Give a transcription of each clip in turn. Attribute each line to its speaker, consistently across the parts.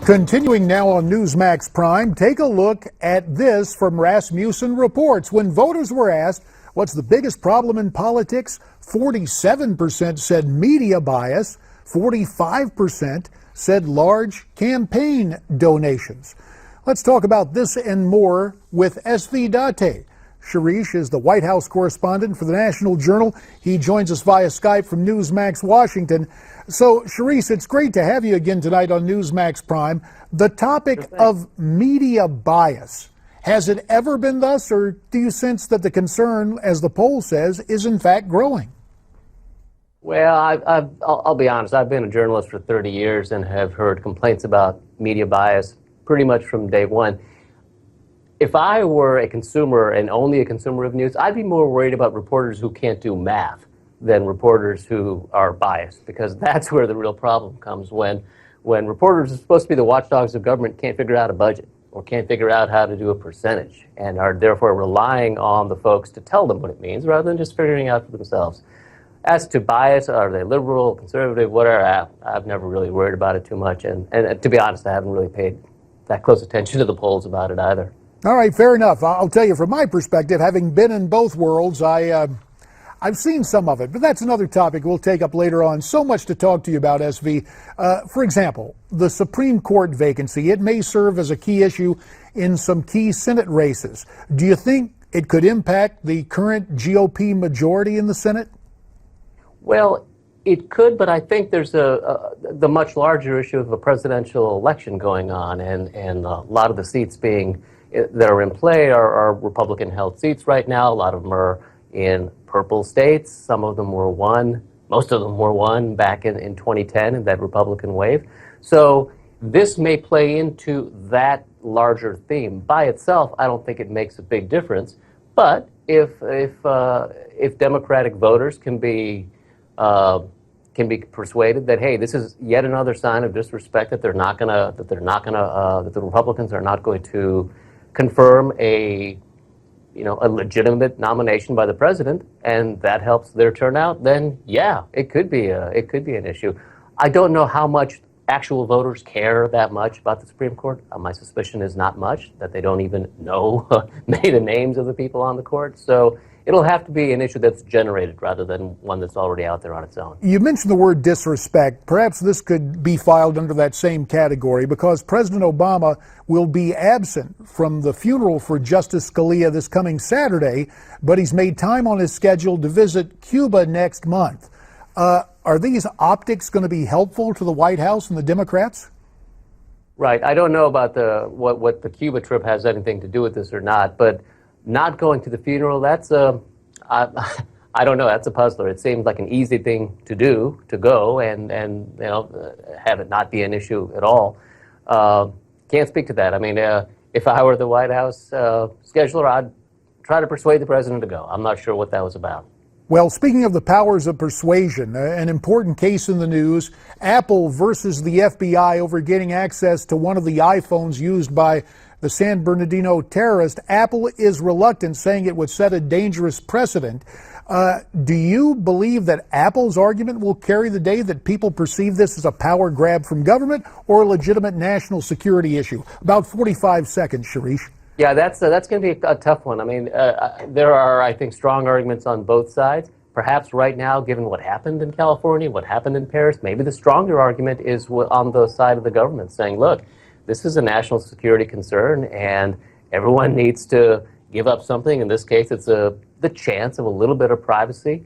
Speaker 1: Continuing now on Newsmax Prime, take a look at this from Rasmussen Reports. When voters were asked, what's the biggest problem in politics? 47% said media bias, 45% said large campaign donations. Let's talk about this and more with Shirish Date. Shirish is the White House correspondent for the National Journal. He joins us via Skype from Newsmax, Washington. So, Shirish, it's great to have you again tonight on Newsmax Prime. The topic of media bias, has it ever been thus, or do you sense that the concern, as the poll says, is in fact growing?
Speaker 2: Well, I'll be honest. I've been a journalist for 30 years and have heard complaints about media bias pretty much from day one. If I were a consumer and only a consumer of news, I'd be more worried about reporters who can't do math than reporters who are biased, because that's where the real problem comes when reporters are supposed to be the watchdogs of government can't figure out a budget or can't figure out how to do a percentage and are therefore relying on the folks to tell them what it means rather than just figuring it out for themselves. As to bias, are they liberal, conservative, whatever, I've never really worried about it too much, and to be honest, I haven't really paid that close attention to the polls about it either.
Speaker 1: All right, fair enough. I'll tell you, from my perspective, having been in both worlds, I've seen some of it, but that's another topic we'll take up later on. So much to talk to you about, SV. For example, the Supreme Court vacancy. It may serve as a key issue in some key Senate races. Do you think it could impact the current GOP majority in the Senate?
Speaker 2: Well, it could, but I think there's the much larger issue of a presidential election going on, and a lot of the seats that are in play are Republican-held seats right now. A lot of them are in purple states. Some of them were won. Most of them were won back in 2010 in that Republican wave. So this may play into that larger theme. By itself, I don't think it makes a big difference. But if Democratic voters can be persuaded that, hey, this is yet another sign of disrespect, that the Republicans are not going to confirm a legitimate nomination by the president, and that helps their turnout, then yeah, it could be an issue. I don't know how much actual voters care that much about the Supreme Court. My suspicion is not much, that they don't even know the names of the people on the court. So it'll have to be an issue that's generated rather than one that's already out there on its own.
Speaker 1: You mentioned the word disrespect. Perhaps this could be filed under that same category, because President Obama will be absent from the funeral for Justice Scalia this coming Saturday, but he's made time on his schedule to visit Cuba next month. Are these optics going to be helpful to the White House and the Democrats?
Speaker 2: Right. I don't know about what the Cuba trip has anything to do with this or not, but not going to the funeral, that's I don't know, that's a puzzler. It seems like an easy thing to do, to go and have it not be an issue at all. Can't speak to that. I mean, if I were the White House scheduler, I'd try to persuade the president to go. I'm not sure what that was about.
Speaker 1: Well, speaking of the powers of persuasion, an important case in the news, Apple versus the FBI over getting access to one of the iPhones used by the San Bernardino terrorist. Apple is reluctant, saying it would set a dangerous precedent. Do you believe that Apple's argument will carry the day, that people perceive this as a power grab from government or a legitimate national security issue? About 45 seconds, Shirish.
Speaker 2: Yeah, that's going to be a tough one. I mean, there are, I think, strong arguments on both sides. Perhaps right now, given what happened in California, what happened in Paris, maybe the stronger argument is on the side of the government, saying, look, this is a national security concern, and everyone needs to give up something. In this case, it's the chance of a little bit of privacy.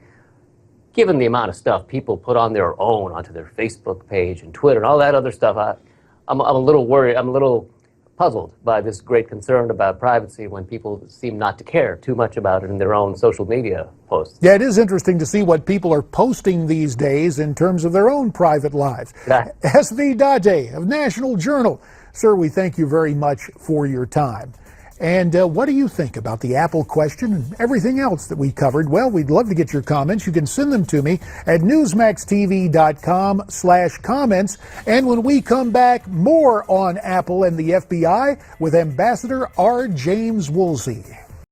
Speaker 2: Given the amount of stuff people put on their own, onto their Facebook page and Twitter and all that other stuff, I'm a little worried. I'm a little puzzled by this great concern about privacy when people seem not to care too much about it in their own social media posts.
Speaker 1: Yeah, it is interesting to see what people are posting these days in terms of their own private lives.
Speaker 2: Yeah.
Speaker 1: Shirish Date of National Journal. Sir, we thank you very much for your time. And what do you think about the Apple question and everything else that we covered? Well, we'd love to get your comments. You can send them to me at newsmaxtv.com/comments. And when we come back, more on Apple and the FBI with Ambassador R. James Woolsey.